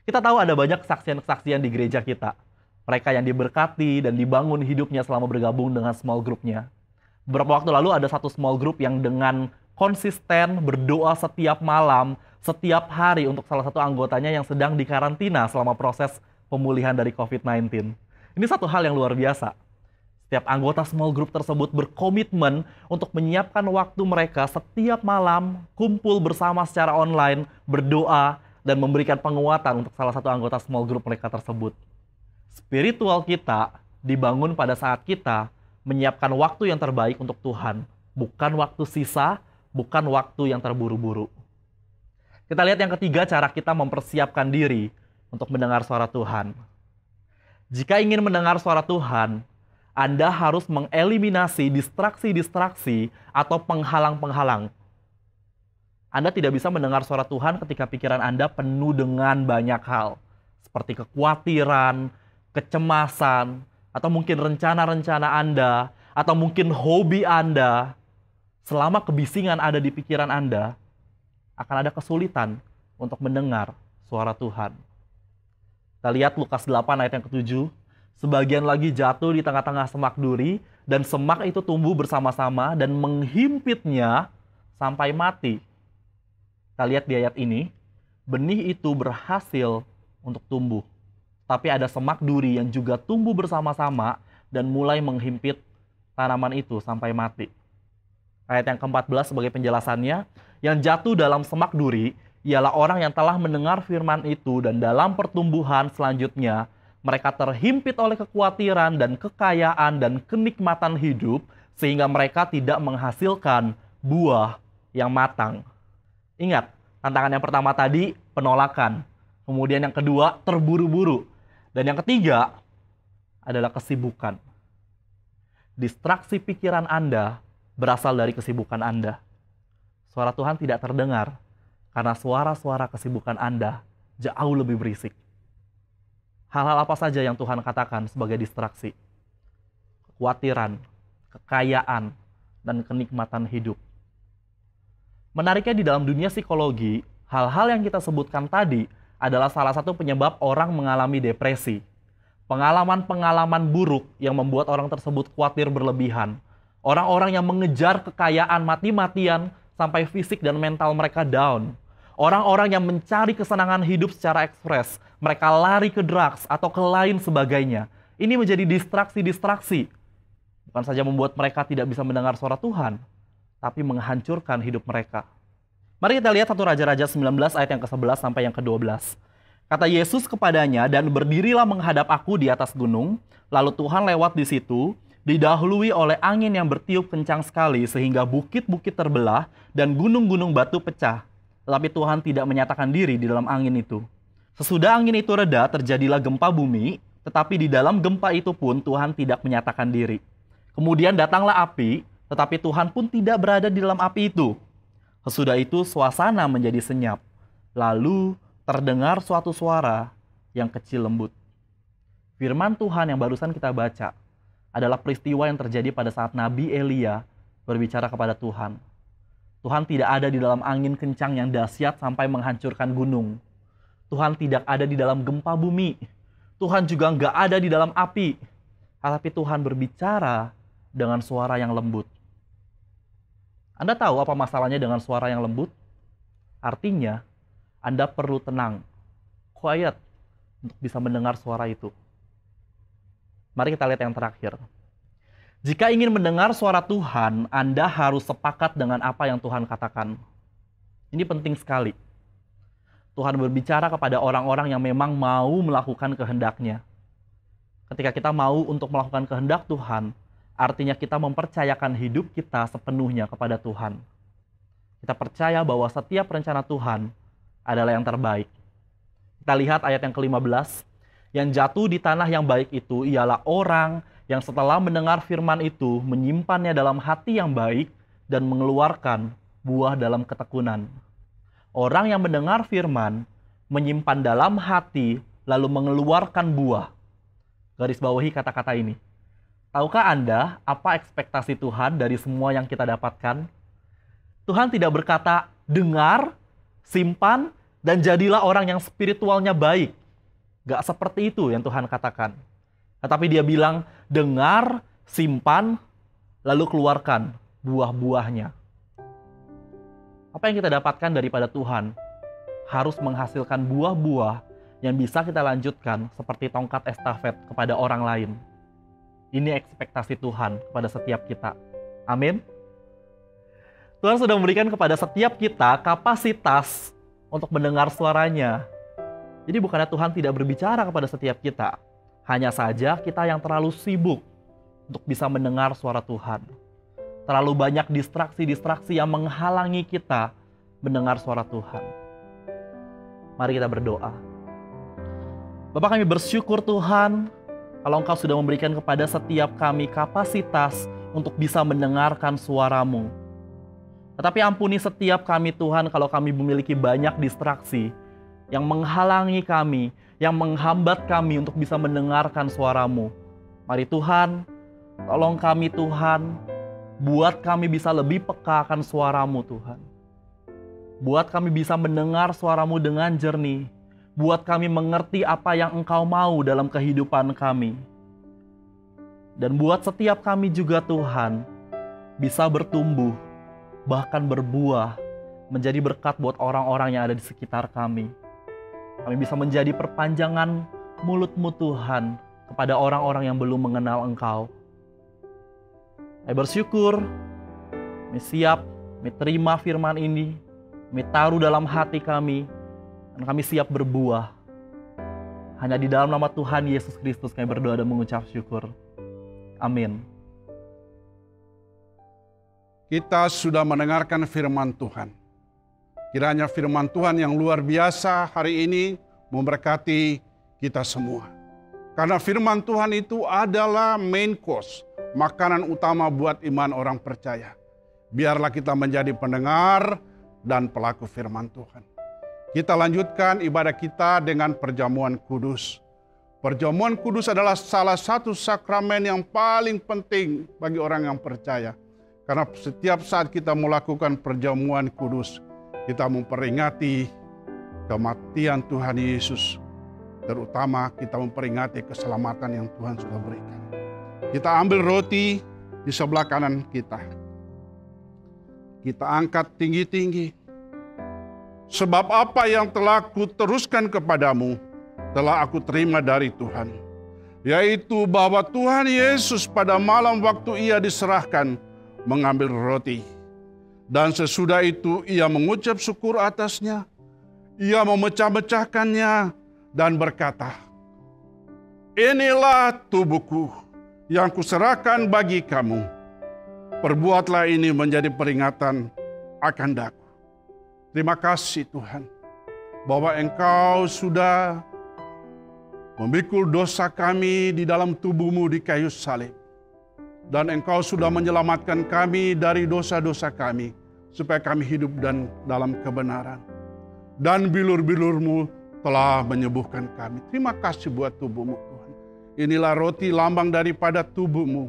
Kita tahu ada banyak kesaksian-kesaksian di gereja kita. Mereka yang diberkati dan dibangun hidupnya selama bergabung dengan small group-nya. Beberapa waktu lalu ada satu small group yang dengan konsisten berdoa setiap malam, setiap hari untuk salah satu anggotanya yang sedang dikarantina selama proses pemulihan dari COVID-19. Ini satu hal yang luar biasa. Setiap anggota small group tersebut berkomitmen untuk menyiapkan waktu mereka setiap malam, kumpul bersama secara online, berdoa, dan memberikan penguatan untuk salah satu anggota small group mereka tersebut. Spiritual kita dibangun pada saat kita menyiapkan waktu yang terbaik untuk Tuhan. Bukan waktu sisa, bukan waktu yang terburu-buru. Kita lihat yang ketiga, cara kita mempersiapkan diri untuk mendengar suara Tuhan. Jika ingin mendengar suara Tuhan, Anda harus mengeliminasi distraksi-distraksi atau penghalang-penghalang. Anda tidak bisa mendengar suara Tuhan ketika pikiran Anda penuh dengan banyak hal. Seperti kekhawatiran, kecemasan, atau mungkin rencana-rencana Anda, atau mungkin hobi Anda. Selama kebisingan ada di pikiran Anda, akan ada kesulitan untuk mendengar suara Tuhan. Kita lihat Lukas 8 ayat yang ke-7. Sebagian lagi jatuh di tengah-tengah semak duri, dan semak itu tumbuh bersama-sama dan menghimpitnya sampai mati. Kita lihat di ayat ini, benih itu berhasil untuk tumbuh. Tapi ada semak duri yang juga tumbuh bersama-sama dan mulai menghimpit tanaman itu sampai mati. Ayat yang ke-14 sebagai penjelasannya, yang jatuh dalam semak duri ialah orang yang telah mendengar firman itu dan dalam pertumbuhan selanjutnya mereka terhimpit oleh kekhawatiran dan kekayaan dan kenikmatan hidup sehingga mereka tidak menghasilkan buah yang matang. Ingat, tantangan yang pertama tadi penolakan. Kemudian yang kedua terburu-buru. Dan yang ketiga adalah kesibukan. Distraksi pikiran Anda berasal dari kesibukan Anda. Suara Tuhan tidak terdengar karena suara-suara kesibukan Anda jauh lebih berisik. Hal-hal apa saja yang Tuhan katakan sebagai distraksi? Kekhawatiran, kekayaan, dan kenikmatan hidup. Menariknya di dalam dunia psikologi, hal-hal yang kita sebutkan tadi adalah salah satu penyebab orang mengalami depresi. Pengalaman-pengalaman buruk yang membuat orang tersebut khawatir berlebihan. Orang-orang yang mengejar kekayaan mati-matian sampai fisik dan mental mereka down. Orang-orang yang mencari kesenangan hidup secara ekspres. Mereka lari ke drugs atau ke lain sebagainya. Ini menjadi distraksi-distraksi. Bukan saja membuat mereka tidak bisa mendengar suara Tuhan, tapi menghancurkan hidup mereka. Mari kita lihat 1 Raja-Raja 19 ayat yang ke-11 sampai yang ke-12. Kata Yesus kepadanya, "Dan berdirilah menghadap aku di atas gunung." Lalu Tuhan lewat di situ, didahului oleh angin yang bertiup kencang sekali sehingga bukit-bukit terbelah dan gunung-gunung batu pecah. Tetapi Tuhan tidak menyatakan diri di dalam angin itu. Sesudah angin itu reda, terjadilah gempa bumi, tetapi di dalam gempa itu pun Tuhan tidak menyatakan diri. Kemudian datanglah api, tetapi Tuhan pun tidak berada di dalam api itu. Sesudah itu suasana menjadi senyap. Lalu terdengar suatu suara yang kecil lembut. Firman Tuhan yang barusan kita baca adalah peristiwa yang terjadi pada saat Nabi Elia berbicara kepada Tuhan. Tuhan tidak ada di dalam angin kencang yang dahsyat sampai menghancurkan gunung. Tuhan tidak ada di dalam gempa bumi. Tuhan juga nggak ada di dalam api. Tetapi Tuhan berbicara dengan suara yang lembut. Anda tahu apa masalahnya dengan suara yang lembut? Artinya, Anda perlu tenang, quiet, untuk bisa mendengar suara itu. Mari kita lihat yang terakhir. Jika ingin mendengar suara Tuhan, Anda harus sepakat dengan apa yang Tuhan katakan. Ini penting sekali. Tuhan berbicara kepada orang-orang yang memang mau melakukan kehendak-Nya. Ketika kita mau untuk melakukan kehendak Tuhan, artinya kita mempercayakan hidup kita sepenuhnya kepada Tuhan. Kita percaya bahwa setiap rencana Tuhan adalah yang terbaik. Kita lihat ayat yang ke-15. Yang jatuh di tanah yang baik itu ialah orang yang setelah mendengar firman itu menyimpannya dalam hati yang baik dan mengeluarkan buah dalam ketekunan. Orang yang mendengar firman, menyimpan dalam hati, lalu mengeluarkan buah. Garis bawahi kata-kata ini. Tahukah Anda apa ekspektasi Tuhan dari semua yang kita dapatkan? Tuhan tidak berkata, dengar, simpan, dan jadilah orang yang spiritualnya baik. Gak seperti itu yang Tuhan katakan. Tetapi Dia bilang, dengar, simpan, lalu keluarkan buah-buahnya. Apa yang kita dapatkan daripada Tuhan harus menghasilkan buah-buah yang bisa kita lanjutkan seperti tongkat estafet kepada orang lain. Ini ekspektasi Tuhan kepada setiap kita. Amin. Tuhan sudah memberikan kepada setiap kita kapasitas untuk mendengar suaranya. Jadi bukannya Tuhan tidak berbicara kepada setiap kita. Hanya saja kita yang terlalu sibuk untuk bisa mendengar suara Tuhan. Terlalu banyak distraksi-distraksi yang menghalangi kita mendengar suara Tuhan. Mari kita berdoa. Bapa, kami bersyukur Tuhan kalau Engkau sudah memberikan kepada setiap kami kapasitas untuk bisa mendengarkan suara-Mu. Tetapi ampuni setiap kami Tuhan kalau kami memiliki banyak distraksi yang menghalangi kami, yang menghambat kami untuk bisa mendengarkan suara-Mu. Mari Tuhan, tolong kami Tuhan, buat kami bisa lebih peka akan suara-Mu Tuhan. Buat kami bisa mendengar suara-Mu dengan jernih. Buat kami mengerti apa yang Engkau mau dalam kehidupan kami. Dan buat setiap kami juga Tuhan, bisa bertumbuh, bahkan berbuah, menjadi berkat buat orang-orang yang ada di sekitar kami. Kami bisa menjadi perpanjangan mulut-Mu Tuhan kepada orang-orang yang belum mengenal Engkau. Kami bersyukur, kami siap, kami terima firman ini, kami taruh dalam hati kami, dan kami siap berbuah. Hanya di dalam nama Tuhan Yesus Kristus kami berdoa dan mengucap syukur. Amin. Kita sudah mendengarkan firman Tuhan. Kiranya firman Tuhan yang luar biasa hari ini memberkati kita semua. Karena firman Tuhan itu adalah main course, makanan utama buat iman orang percaya. Biarlah kita menjadi pendengar dan pelaku firman Tuhan. Kita lanjutkan ibadah kita dengan perjamuan kudus. Perjamuan kudus adalah salah satu sakramen yang paling penting bagi orang yang percaya. Karena setiap saat kita melakukan perjamuan kudus, kita memperingati kematian Tuhan Yesus. Terutama kita memperingati keselamatan yang Tuhan sudah berikan. Kita ambil roti di sebelah kanan kita. Kita angkat tinggi-tinggi. Sebab apa yang telah kuteruskan kepadamu, telah aku terima dari Tuhan. Yaitu bahwa Tuhan Yesus pada malam waktu Ia diserahkan, mengambil roti. Dan sesudah itu Ia mengucap syukur atasnya. Ia memecah-mecahkannya dan berkata, "Inilah tubuhku yang kuserahkan bagi kamu. Perbuatlah ini menjadi peringatan akan daku." Terima kasih Tuhan, bahwa Engkau sudah memikul dosa kami di dalam tubuh-Mu di kayu salib. Dan Engkau sudah menyelamatkan kami dari dosa-dosa kami, supaya kami hidup dan dalam kebenaran. Dan bilur-bilur-Mu telah menyembuhkan kami. Terima kasih buat tubuh-Mu Tuhan. Inilah roti lambang daripada tubuh-Mu.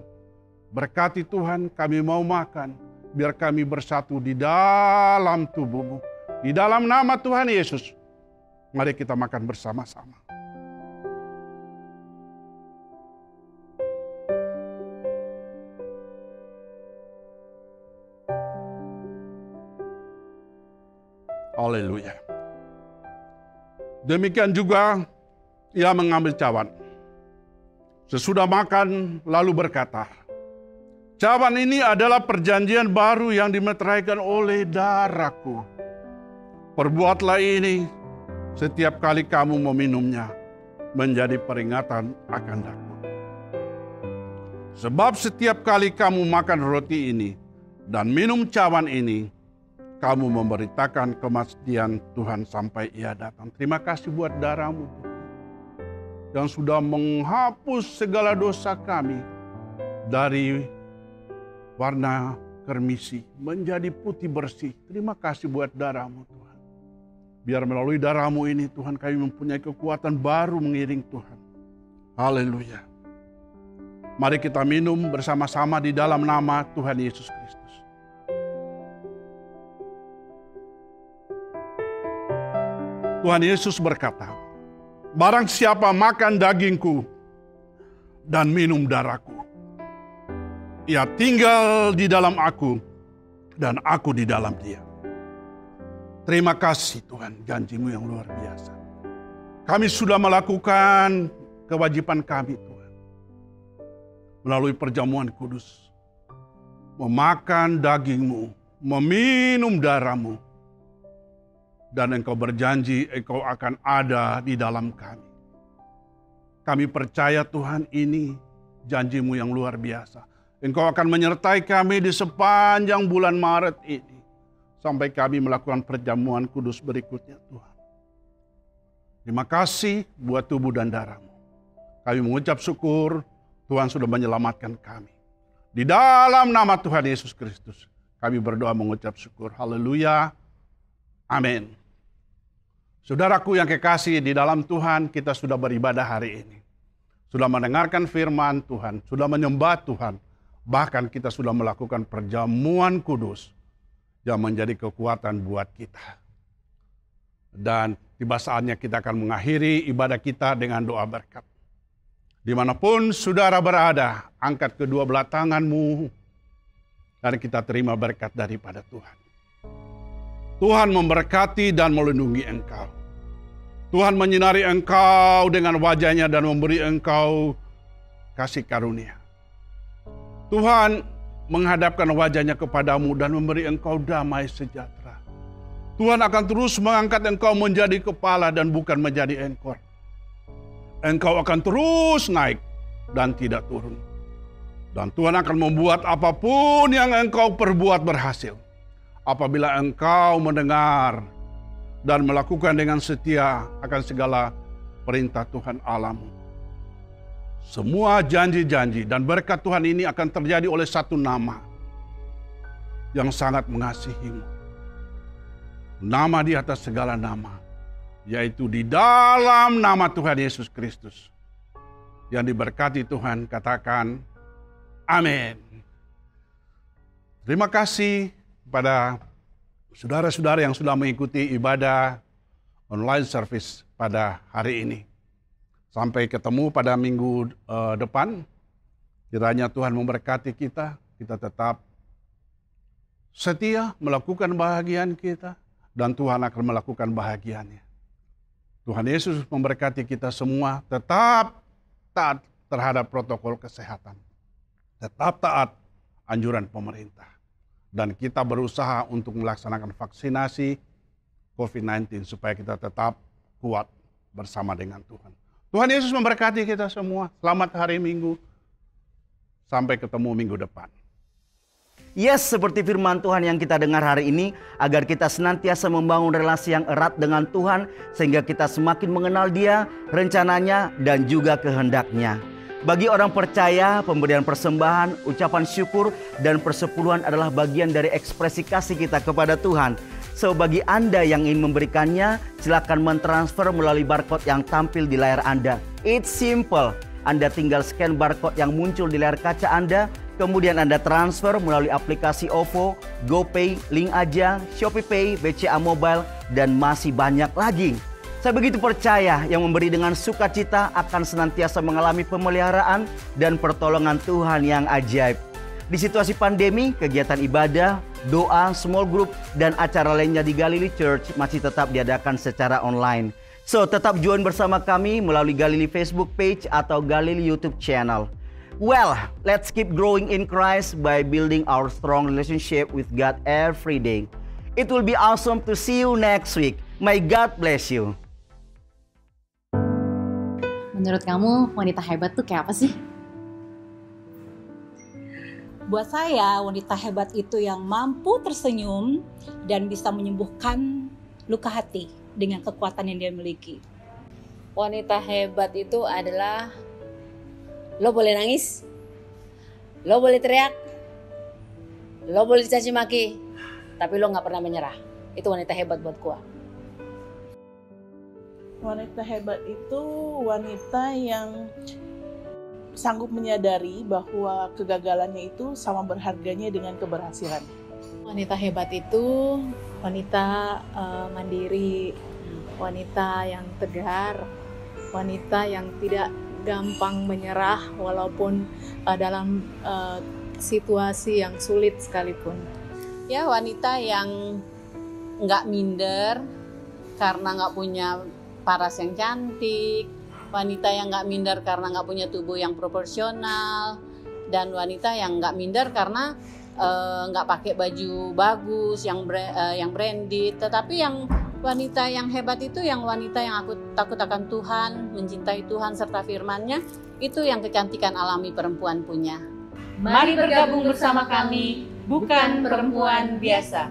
Berkati Tuhan, kami mau makan, biar kami bersatu di dalam tubuh-Mu. Di dalam nama Tuhan Yesus, mari kita makan bersama-sama. Haleluya. Demikian juga ia mengambil cawan. Sesudah makan lalu berkata, "Cawan ini adalah perjanjian baru yang dimeteraikan oleh darahku. Perbuatlah ini setiap kali kamu meminumnya, menjadi peringatan akan daku. Sebab setiap kali kamu makan roti ini dan minum cawan ini, kamu memberitakan kematian Tuhan sampai Ia datang." Terima kasih buat darah-Mu Tuhan, yang sudah menghapus segala dosa kami dari warna kermisi menjadi putih bersih. Terima kasih buat darah-Mu Tuhan. Biar melalui darah-Mu ini Tuhan, kami mempunyai kekuatan baru mengiring Tuhan. Haleluya. Mari kita minum bersama-sama di dalam nama Tuhan Yesus Kristus. Tuhan Yesus berkata, "Barang siapa makan dagingku dan minum darahku, ia tinggal di dalam aku dan aku di dalam dia." Terima kasih Tuhan, janji-Mu yang luar biasa. Kami sudah melakukan kewajiban kami Tuhan, melalui perjamuan kudus, memakan daging-Mu, meminum darah-Mu, dan Engkau berjanji Engkau akan ada di dalam kami. Kami percaya Tuhan, ini janji-Mu yang luar biasa. Engkau akan menyertai kami di sepanjang bulan Maret ini, sampai kami melakukan perjamuan kudus berikutnya Tuhan. Terima kasih buat tubuh dan darah-Mu. Kami mengucap syukur Tuhan sudah menyelamatkan kami. Di dalam nama Tuhan Yesus Kristus, kami berdoa mengucap syukur. Haleluya. Amin. Saudaraku yang kekasih di dalam Tuhan, kita sudah beribadah hari ini. Sudah mendengarkan firman Tuhan, sudah menyembah Tuhan. Bahkan kita sudah melakukan perjamuan kudus yang menjadi kekuatan buat kita. Dan tiba saatnya kita akan mengakhiri ibadah kita dengan doa berkat. Dimanapun saudara berada, angkat kedua belah tanganmu, dan kita terima berkat daripada Tuhan. Tuhan memberkati dan melindungi engkau. Tuhan menyinari engkau dengan wajah-Nya dan memberi engkau kasih karunia. Tuhan menghadapkan wajah-Nya kepadamu dan memberi engkau damai sejahtera. Tuhan akan terus mengangkat engkau menjadi kepala dan bukan menjadi ekor. Engkau akan terus naik dan tidak turun. Dan Tuhan akan membuat apapun yang engkau perbuat berhasil. Apabila engkau mendengar dan melakukan dengan setia akan segala perintah Tuhan Allahmu. Semua janji-janji dan berkat Tuhan ini akan terjadi oleh satu nama yang sangat mengasihimu. Nama di atas segala nama, yaitu di dalam nama Tuhan Yesus Kristus. Yang diberkati Tuhan, katakan amin. Terima kasih kepada saudara-saudara yang sudah mengikuti ibadah online service pada hari ini. Sampai ketemu pada minggu depan. Kiranya Tuhan memberkati kita. Kita tetap setia melakukan bahagian kita. Dan Tuhan akan melakukan bahagiannya. Tuhan Yesus memberkati kita semua. Tetap taat terhadap protokol kesehatan. Tetap taat anjuran pemerintah. Dan kita berusaha untuk melaksanakan vaksinasi COVID-19 supaya kita tetap kuat bersama dengan Tuhan. Tuhan Yesus memberkati kita semua. Selamat hari Minggu. Sampai ketemu minggu depan. Yes, seperti firman Tuhan yang kita dengar hari ini, agar kita senantiasa membangun relasi yang erat dengan Tuhan, sehingga kita semakin mengenal Dia, rencananya, dan juga kehendaknya. Bagi orang percaya, pemberian persembahan, ucapan syukur, dan persepuluhan adalah bagian dari ekspresi kasih kita kepada Tuhan. So, bagi Anda yang ingin memberikannya, silakan mentransfer melalui barcode yang tampil di layar Anda. It's simple. Anda tinggal scan barcode yang muncul di layar kaca Anda, kemudian Anda transfer melalui aplikasi OVO, GoPay, Link Aja, ShopeePay, BCA Mobile, dan masih banyak lagi. Saya begitu percaya yang memberi dengan sukacita akan senantiasa mengalami pemeliharaan dan pertolongan Tuhan yang ajaib. Di situasi pandemi, kegiatan ibadah, doa, small group, dan acara lainnya di Galilee Church masih tetap diadakan secara online. So, tetap join bersama kami melalui Galilee Facebook page atau Galilee YouTube channel. Well, let's keep growing in Christ by building our strong relationship with God every day. It will be awesome to see you next week. May God bless you. Menurut kamu, wanita hebat tuh kayak apa sih? Buat saya, wanita hebat itu yang mampu tersenyum dan bisa menyembuhkan luka hati dengan kekuatan yang dia miliki. Wanita hebat itu adalah lo boleh nangis, lo boleh teriak, lo boleh dicaci maki, tapi lo gak pernah menyerah. Itu wanita hebat buat gua. Wanita hebat itu wanita yang sanggup menyadari bahwa kegagalannya itu sama berharganya dengan keberhasilan. Wanita hebat itu wanita mandiri, wanita yang tegar, wanita yang tidak gampang menyerah walaupun dalam situasi yang sulit sekalipun. Ya, wanita yang nggak minder karena nggak punya paras yang cantik, wanita yang nggak minder karena nggak punya tubuh yang proporsional, dan wanita yang nggak minder karena nggak pakai baju bagus yang branded, tetapi yang wanita yang hebat itu yang wanita yang aku takut akan Tuhan, mencintai Tuhan serta firman-Nya. Itu yang kecantikan alami perempuan punya. Mari bergabung bersama kami, bukan perempuan biasa.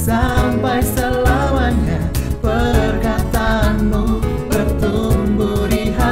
Sampai selamanya perkataanmu bertumbuh di hati.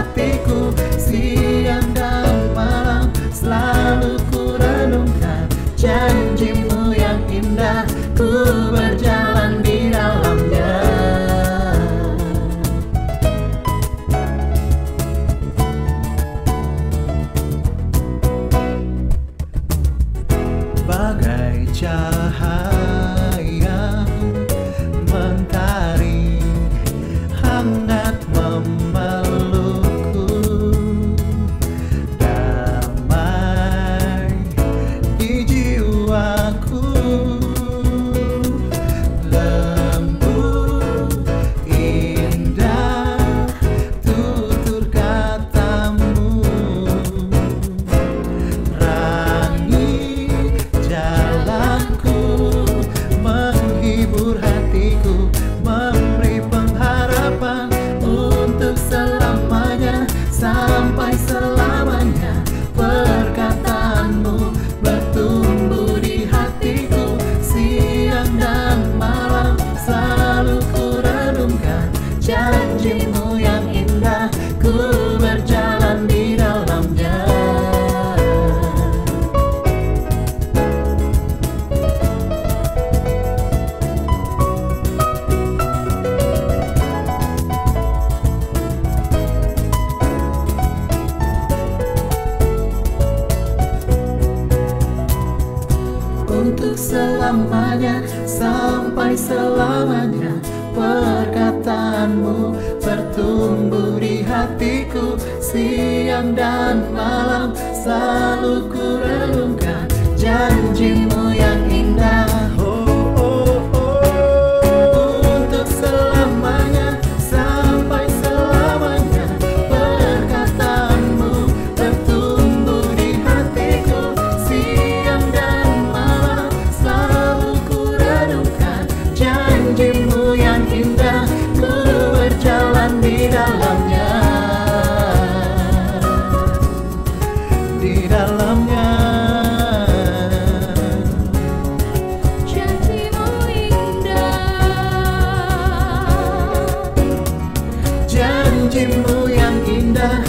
selamanya. Perkataanmu bertumbuh di hatiku, siang dan malam selalu ku renungkan janjimu yang indah. Untuk selamanya, sampai selamanya. Perkataanmu bertumbuh di hatiku, siang dan malam selalu ku renungkan janjimu yang indah. Ku berjalan di dalamnya, di dalamnya. Janjimu indah, Janjimu yang indah,